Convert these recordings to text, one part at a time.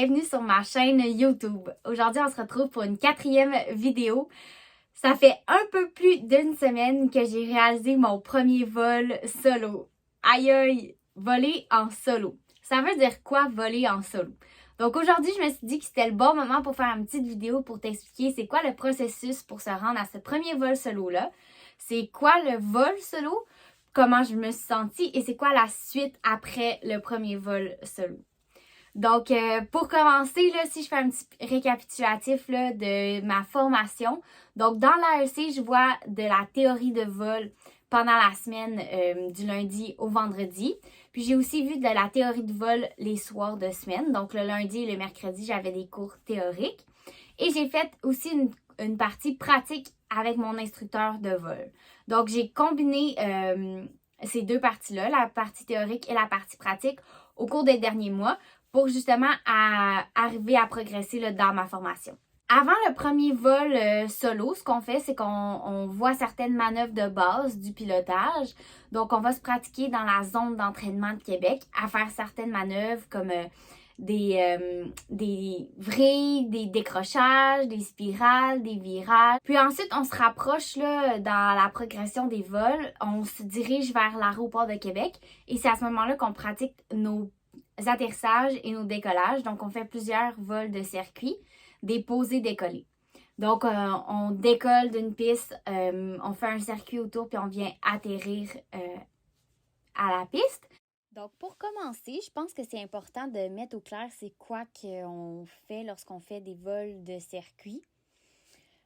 bienvenue sur ma chaîne YouTube. Aujourd'hui, on se retrouve pour une 4e vidéo. Ça fait un peu plus d'une semaine que j'ai réalisé mon premier vol solo. Aïe aïe, voler en solo. Ça veut dire quoi voler en solo? Donc aujourd'hui, je me suis dit que c'était le bon moment pour faire une petite vidéo pour t'expliquer c'est quoi le processus pour se rendre à ce premier vol solo-là. C'est quoi le vol solo? Comment je me suis sentie et c'est quoi la suite après le premier vol solo. Donc, pour commencer, là, si je fais un petit récapitulatif là, de ma formation, donc dans l'AEC, je vois de la théorie de vol pendant la semaine du lundi au vendredi. Puis j'ai aussi vu de la théorie de vol les soirs de semaine. Donc le lundi et le mercredi, j'avais des cours théoriques. Et j'ai fait aussi une partie pratique avec mon instructeur de vol. Donc j'ai combiné ces deux parties-là, la partie théorique et la partie pratique, au cours des derniers mois pour justement arriver à progresser là, dans ma formation. Avant le premier vol solo, ce qu'on fait, c'est qu'on voit certaines manœuvres de base du pilotage. Donc, on va se pratiquer dans la zone d'entraînement de Québec à faire certaines manœuvres comme des vrilles, des décrochages, des spirales, des virages. Puis ensuite, on se rapproche là, dans la progression des vols. On se dirige vers l'aéroport de Québec et c'est à ce moment-là qu'on pratique nos atterrissages et nos décollages. Donc, on fait plusieurs vols de circuit, des posées décollées. Donc, on décolle d'une piste, on fait un circuit autour, puis on vient atterrir à la piste. Donc, pour commencer, je pense que c'est important de mettre au clair c'est quoi qu'on fait lorsqu'on fait des vols de circuit.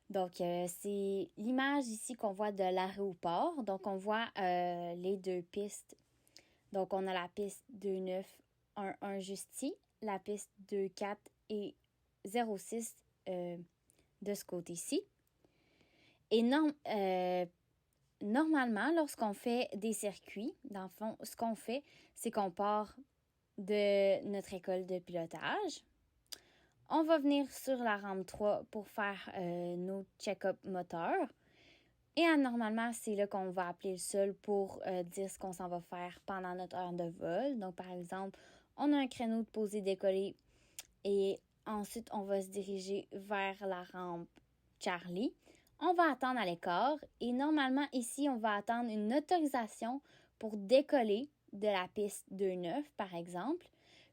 Donc, c'est l'image ici qu'on voit de l'aéroport. Donc, on voit les deux pistes. Donc, on a la piste 2911 juste ici, la piste 24 et 06 de ce côté-ci. Et normalement, lorsqu'on fait des circuits, dans le fond, ce qu'on fait, c'est qu'on part de notre école de pilotage. On va venir sur la rampe 3 pour faire nos check-up moteurs. Et normalement, c'est là qu'on va appeler le sol pour dire ce qu'on s'en va faire pendant notre heure de vol. Donc, par exemple, on a un créneau de posée décollé et ensuite, on va se diriger vers la rampe Charlie. On va attendre à l'écart et normalement, ici, on va attendre une autorisation pour décoller de la piste 2.9, par exemple.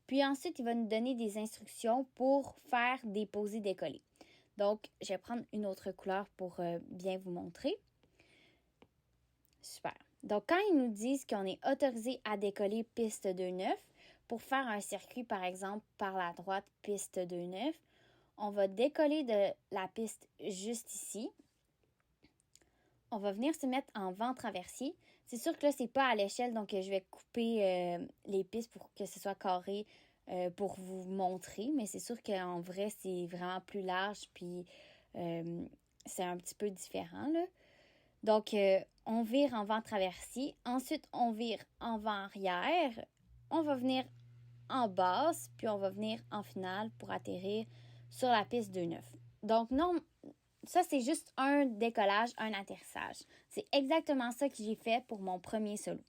Puis ensuite, il va nous donner des instructions pour faire des posées décollées. Donc, je vais prendre une autre couleur pour bien vous montrer. Super. Donc, quand ils nous disent qu'on est autorisé à décoller piste 2.9 pour faire un circuit, par exemple, par la droite, piste 2.9, on va décoller de la piste juste ici. On va venir se mettre en vent traversier. C'est sûr que là, c'est pas à l'échelle, donc je vais couper les pistes pour que ce soit carré pour vous montrer. Mais c'est sûr qu'en vrai, c'est vraiment plus large, puis c'est un petit peu différent, là. Donc, on vire en vent traversier. Ensuite, on vire en vent arrière. On va venir en basse, puis on va venir en finale pour atterrir sur la piste 2.9. Donc, non, ça, c'est juste un décollage, un atterrissage. C'est exactement ça que j'ai fait pour mon premier solo.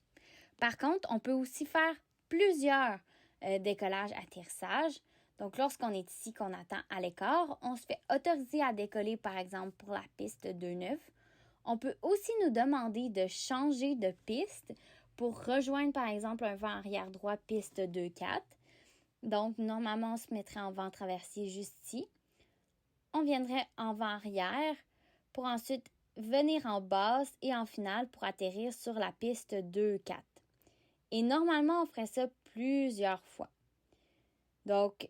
Par contre, on peut aussi faire plusieurs décollages, atterrissages. Donc, lorsqu'on est ici, qu'on attend à l'écart, on se fait autoriser à décoller, par exemple, pour la piste 2.9. On peut aussi nous demander de changer de piste pour rejoindre, par exemple, un vent arrière droit, piste 2-4. Donc, normalement, on se mettrait en vent traversier juste ici. On viendrait en vent arrière pour ensuite venir en basse et en finale pour atterrir sur la piste 2-4. Et normalement, on ferait ça plusieurs fois. Donc,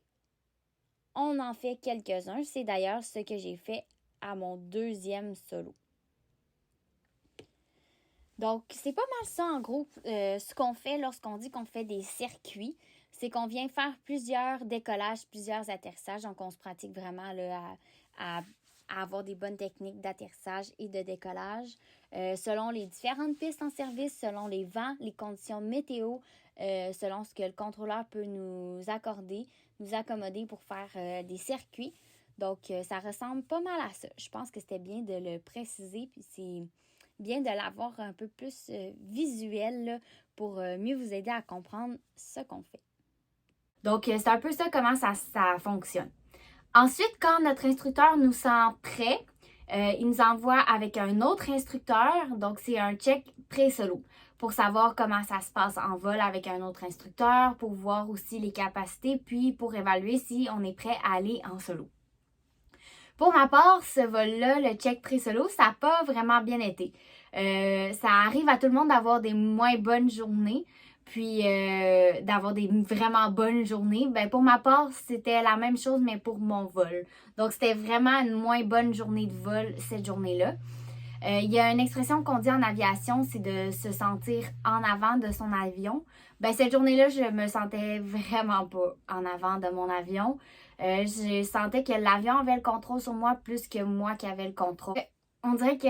on en fait quelques-uns. C'est d'ailleurs ce que j'ai fait à mon deuxième solo. Donc, c'est pas mal ça, en gros, ce qu'on fait lorsqu'on dit qu'on fait des circuits. C'est qu'on vient faire plusieurs décollages, plusieurs atterrissages. Donc, on se pratique vraiment là, à avoir des bonnes techniques d'atterrissage et de décollage selon les différentes pistes en service, selon les vents, les conditions météo, selon ce que le contrôleur peut nous accorder, nous accommoder pour faire des circuits. Donc, ça ressemble pas mal à ça. Je pense que c'était bien de le préciser, puis c'est bien de l'avoir un peu plus visuel là, pour mieux vous aider à comprendre ce qu'on fait. Donc, c'est un peu ça comment ça fonctionne. Ensuite, quand notre instructeur nous sent prêt, il nous envoie avec un autre instructeur. Donc, c'est un check pré-solo pour savoir comment ça se passe en vol avec un autre instructeur, pour voir aussi les capacités, puis pour évaluer si on est prêt à aller en solo. Pour ma part, ce vol-là, le check pré-solo, ça n'a pas vraiment bien été. Ça arrive à tout le monde d'avoir des moins bonnes journées, puis d'avoir des vraiment bonnes journées. Ben, pour ma part, c'était la même chose, mais pour mon vol. Donc, c'était vraiment une moins bonne journée de vol cette journée-là. Il y a une expression qu'on dit en aviation, c'est de se sentir en avant de son avion. Ben, cette journée-là, je me sentais vraiment pas en avant de mon avion. Je sentais que l'avion avait le contrôle sur moi plus que moi qui avais le contrôle. On dirait que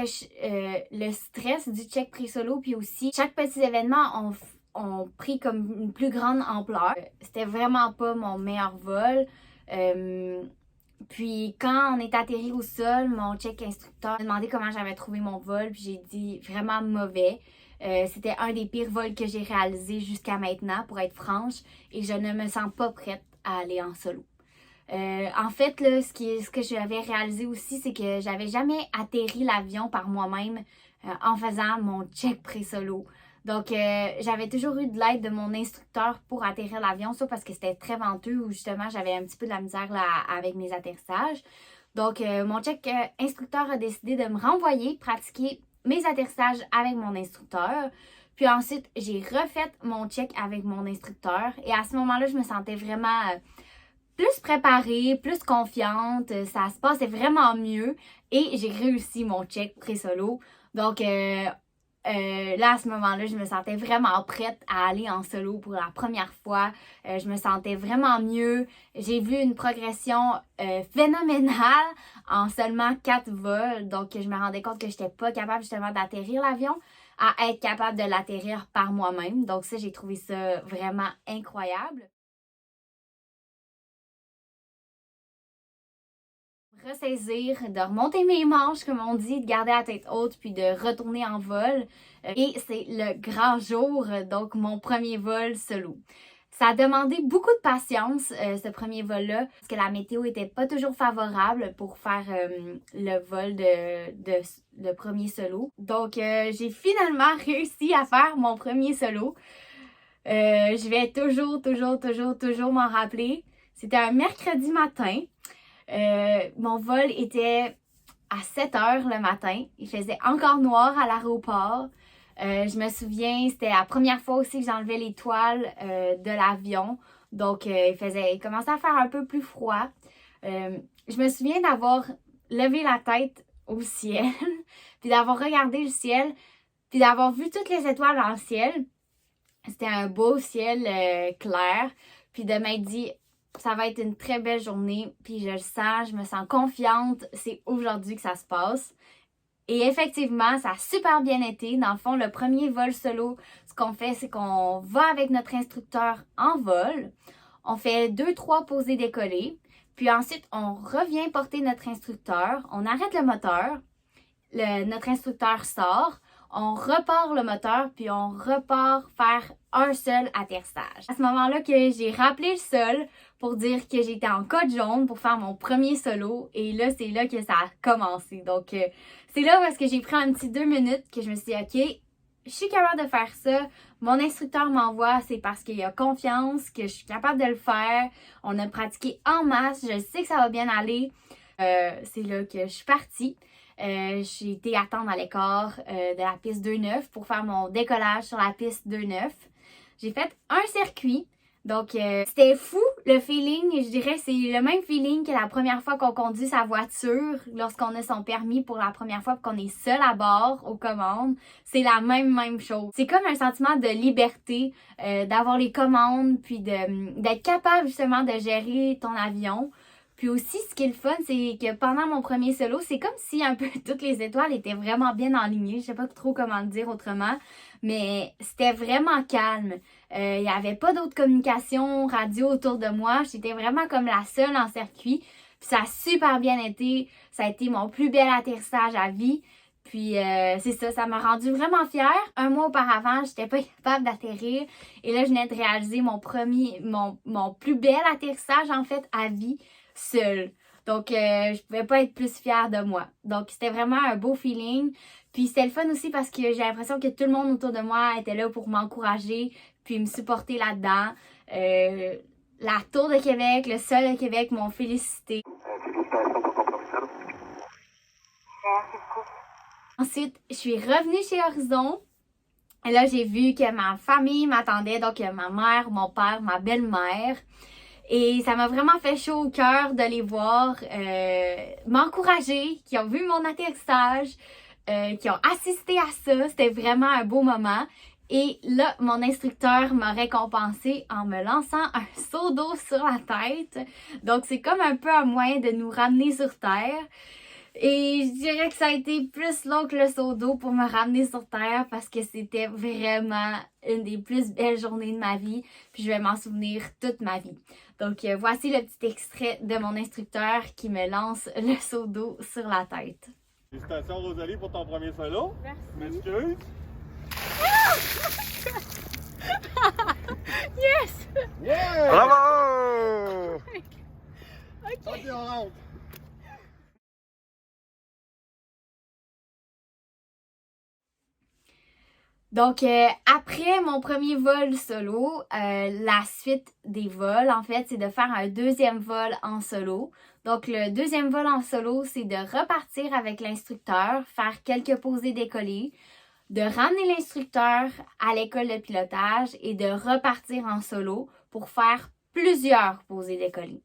le stress du check pré-solo, puis aussi chaque petit événement ont pris comme une plus grande ampleur. C'était vraiment pas mon meilleur vol. Puis quand on est atterri au sol, mon check instructeur m'a demandé comment j'avais trouvé mon vol, puis j'ai dit vraiment mauvais. C'était un des pires vols que j'ai réalisé jusqu'à maintenant, pour être franche, et je ne me sens pas prête à aller en solo. En fait, là, ce que j'avais réalisé aussi, c'est que j'avais jamais atterri l'avion par moi-même en faisant mon check pré-solo. Donc, j'avais toujours eu de l'aide de mon instructeur pour atterrir l'avion, ça parce que c'était très venteux ou justement j'avais un petit peu de la misère là, avec mes atterrissages. Donc, mon check instructeur a décidé de me renvoyer pratiquer mes atterrissages avec mon instructeur. Puis ensuite, j'ai refait mon check avec mon instructeur et à ce moment-là, je me sentais vraiment plus préparée, plus confiante, ça se passait vraiment mieux et j'ai réussi mon check pré-solo. Donc là, à ce moment-là, je me sentais vraiment prête à aller en solo pour la première fois. Je me sentais vraiment mieux. J'ai vu une progression phénoménale en seulement 4 vols. Donc, je me rendais compte que je n'étais pas capable justement d'atterrir l'avion à être capable de l'atterrir par moi-même. Donc ça, j'ai trouvé ça vraiment incroyable. Ressaisir, de remonter mes manches, comme on dit, de garder la tête haute, puis de retourner en vol. Et c'est le grand jour, donc mon premier vol solo. Ça a demandé beaucoup de patience, ce premier vol-là, parce que la météo était pas toujours favorable pour faire le vol de premier solo. Donc, j'ai finalement réussi à faire mon premier solo. Je vais toujours m'en rappeler. C'était un mercredi matin. Mon vol était à 7 heures le matin. Il faisait encore noir à l'aéroport. Je me souviens, c'était la première fois aussi que j'enlevais les toiles de l'avion. Donc, il commençait à faire un peu plus froid. Je me souviens d'avoir levé la tête au ciel, puis d'avoir regardé le ciel, puis d'avoir vu toutes les étoiles dans le ciel. C'était un beau ciel clair, puis de m'être dit ça va être une très belle journée, puis je le sens, je me sens confiante, c'est aujourd'hui que ça se passe. Et effectivement, ça a super bien été. Dans le fond, le premier vol solo, ce qu'on fait, c'est qu'on va avec notre instructeur en vol. On fait 2-3 posées décollées. Puis ensuite, on revient porter notre instructeur. On arrête le moteur. Notre instructeur sort. On repart le moteur, puis on repart faire un seul atterrissage. À ce moment-là que j'ai rappelé le sol pour dire que j'étais en code jaune pour faire mon premier solo. Et là, c'est là que ça a commencé. Donc, c'est là où est-ce que j'ai pris un petit 2 minutes que je me suis dit, OK, je suis capable de faire ça. Mon instructeur m'envoie, c'est parce qu'il a confiance, que je suis capable de le faire. On a pratiqué en masse. Je sais que ça va bien aller. C'est là que je suis partie. J'ai été attendre à l'écart de la piste 2.9 pour faire mon décollage sur la piste 2.9. J'ai fait un circuit. Donc, c'était fou le feeling. Je dirais c'est le même feeling que la première fois qu'on conduit sa voiture lorsqu'on a son permis pour la première fois et qu'on est seul à bord aux commandes. C'est la même chose. C'est comme un sentiment de liberté, d'avoir les commandes puis d'être capable justement de gérer ton avion. Puis aussi, ce qui est le fun, c'est que pendant mon premier solo, c'est comme si un peu toutes les étoiles étaient vraiment bien alignées. Je sais pas trop comment le dire autrement, mais c'était vraiment calme. Il n'y avait pas d'autres communications radio autour de moi. J'étais vraiment comme la seule en circuit. Puis ça a super bien été. Ça a été mon plus bel atterrissage à vie. Puis c'est ça, ça m'a rendue vraiment fière. Un mois auparavant, j'étais pas capable d'atterrir. Et là, je venais de réaliser mon plus bel atterrissage en fait à vie seule. Donc, je pouvais pas être plus fière de moi. Donc, c'était vraiment un beau feeling. Puis, c'était le fun aussi parce que j'ai l'impression que tout le monde autour de moi était là pour m'encourager puis me supporter là-dedans. La Tour de Québec, le Sol de Québec m'ont félicité. Ensuite, je suis revenue chez Horizon. Et là, j'ai vu que ma famille m'attendait. Donc, ma mère, mon père, ma belle-mère. Et ça m'a vraiment fait chaud au cœur de les voir m'encourager, qui ont vu mon atterrissage, qui ont assisté à ça. C'était vraiment un beau moment. Et là, mon instructeur m'a récompensé en me lançant un seau d'eau sur la tête. Donc, c'est comme un peu un moyen de nous ramener sur terre. Et je dirais que ça a été plus long que le seau d'eau pour me ramener sur terre parce que c'était vraiment une des plus belles journées de ma vie. Puis je vais m'en souvenir toute ma vie. Donc voici le petit extrait de mon instructeur qui me lance le seau d'eau sur la tête. Félicitations Rosalie pour ton premier solo. Merci. M'excuse. Yes! Yeah! Bravo! Ok, on rentre. Donc, après mon premier vol solo, la suite des vols, en fait, c'est de faire un deuxième vol en solo. Donc, le deuxième vol en solo, c'est de repartir avec l'instructeur, faire quelques posées décollées, de ramener l'instructeur à l'école de pilotage et de repartir en solo pour faire plusieurs posées décollées.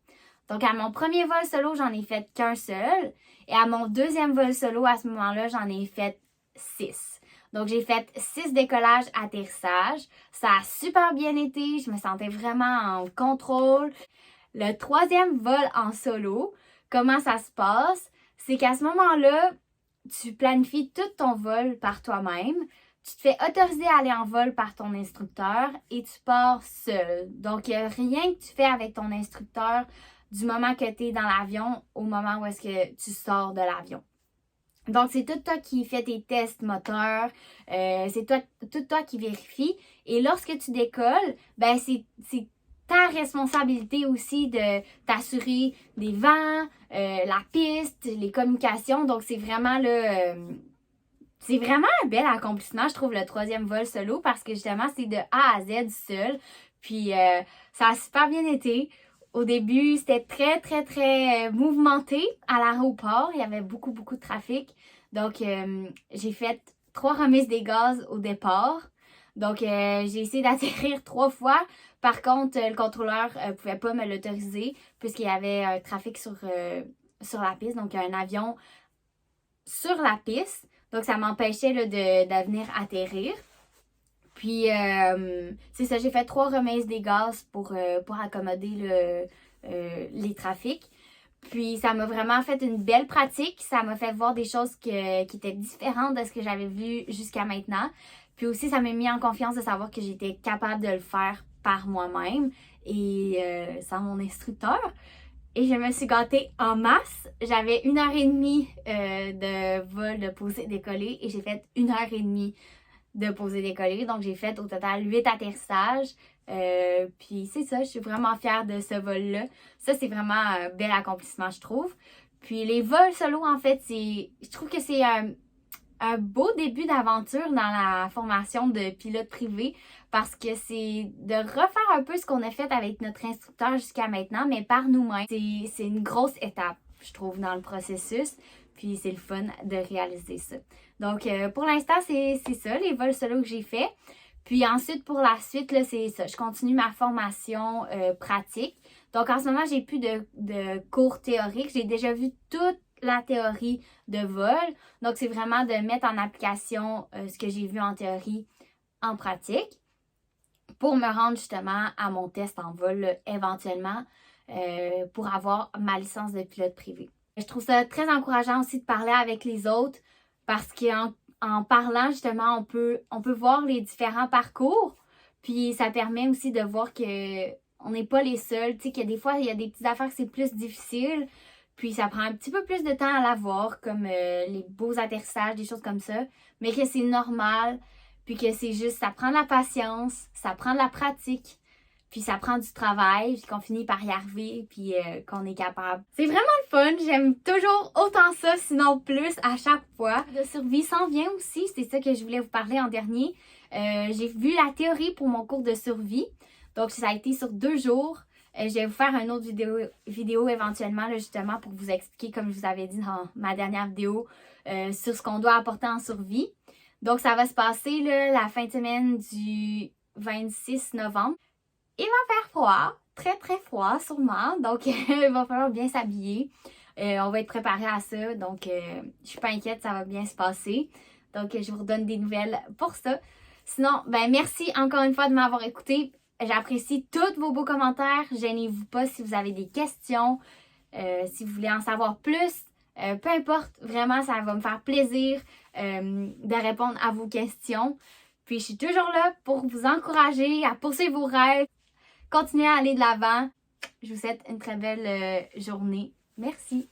Donc, à mon premier vol solo, j'en ai fait qu'un seul. Et à mon deuxième vol solo, à ce moment-là, j'en ai fait 6. Donc, j'ai fait 6 décollages, atterrissages. Ça a super bien été. Je me sentais vraiment en contrôle. Le troisième vol en solo, comment ça se passe? C'est qu'à ce moment-là, tu planifies tout ton vol par toi-même. Tu te fais autoriser à aller en vol par ton instructeur et tu pars seul. Donc, il n'y a rien que tu fais avec ton instructeur du moment que tu es dans l'avion au moment où est-ce que tu sors de l'avion. Donc, c'est tout toi qui fais tes tests moteurs, c'est tout toi qui vérifie. Et lorsque tu décolles, ben c'est ta responsabilité aussi de t'assurer des vents, la piste, les communications. Donc, c'est vraiment c'est vraiment un bel accomplissement, je trouve, le troisième vol solo parce que justement, c'est de A à Z seul. Puis, ça a super bien été. Au début, c'était très, très, très mouvementé à l'aéroport. Il y avait beaucoup, beaucoup de trafic. Donc, j'ai fait 3 remises des gaz au départ. Donc, j'ai essayé d'atterrir 3 fois. Par contre, le contrôleur ne pouvait pas me l'autoriser puisqu'il y avait un trafic sur la piste. Donc, il y a un avion sur la piste. Donc, ça m'empêchait de venir atterrir. Puis, c'est ça, j'ai fait 3 remises des gaz pour accommoder les trafics. Puis, ça m'a vraiment fait une belle pratique. Ça m'a fait voir des choses qui étaient différentes de ce que j'avais vu jusqu'à maintenant. Puis aussi, ça m'a mis en confiance de savoir que j'étais capable de le faire par moi-même et sans mon instructeur. Et je me suis gâtée en masse. J'avais 1h30 de vol de poser décoller et j'ai fait 1h30 de poser décoller. Donc, j'ai fait au total 8 atterrissages. Puis, c'est ça, je suis vraiment fière de ce vol-là. Ça, c'est vraiment un bel accomplissement, je trouve. Puis, les vols solo, en fait, je trouve que c'est un beau début d'aventure dans la formation de pilote privé parce que c'est de refaire un peu ce qu'on a fait avec notre instructeur jusqu'à maintenant, mais par nous-mêmes. C'est une grosse étape, je trouve, dans le processus. Puis c'est le fun de réaliser ça. Donc, pour l'instant, c'est ça, les vols solo que j'ai fait. Puis ensuite, pour la suite, là, c'est ça. Je continue ma formation pratique. Donc, en ce moment, j'ai plus de cours théoriques. J'ai déjà vu toute la théorie de vol. Donc, c'est vraiment de mettre en application ce que j'ai vu en théorie en pratique pour me rendre justement à mon test en vol là, éventuellement pour avoir ma licence de pilote privé. Je trouve ça très encourageant aussi de parler avec les autres parce qu'en parlant justement, on peut voir les différents parcours. Puis ça permet aussi de voir que on n'est pas les seuls. Tu sais, que des fois, il y a des petites affaires que c'est plus difficile. Puis ça prend un petit peu plus de temps à l'avoir, comme les beaux atterrissages, des choses comme ça. Mais que c'est normal, puis que c'est juste, ça prend de la patience, ça prend de la pratique, puis ça prend du travail, puis qu'on finit par y arriver, puis qu'on est capable. C'est vraiment le fun, j'aime toujours autant ça, sinon plus à chaque fois. De survie s'en vient aussi, c'est ça que je voulais vous parler en dernier. J'ai vu la théorie pour mon cours de survie, donc ça a été sur 2 jours. Je vais vous faire une autre vidéo éventuellement, là, justement, pour vous expliquer, comme je vous avais dit dans ma dernière vidéo, sur ce qu'on doit apporter en survie. Donc, ça va se passer là, la fin de semaine du 26 novembre. Il va faire froid, très très froid sûrement, donc il va falloir bien s'habiller. On va être préparé à ça, donc je suis pas inquiète, ça va bien se passer. Donc, je vous redonne des nouvelles pour ça. Sinon, ben merci encore une fois de m'avoir écouté. J'apprécie tous vos beaux commentaires. Gênez-vous pas si vous avez des questions, si vous voulez en savoir plus. Peu importe, vraiment, ça va me faire plaisir de répondre à vos questions. Puis, je suis toujours là pour vous encourager à poursuivre vos rêves. Continuez à aller de l'avant. Je vous souhaite une très belle journée. Merci.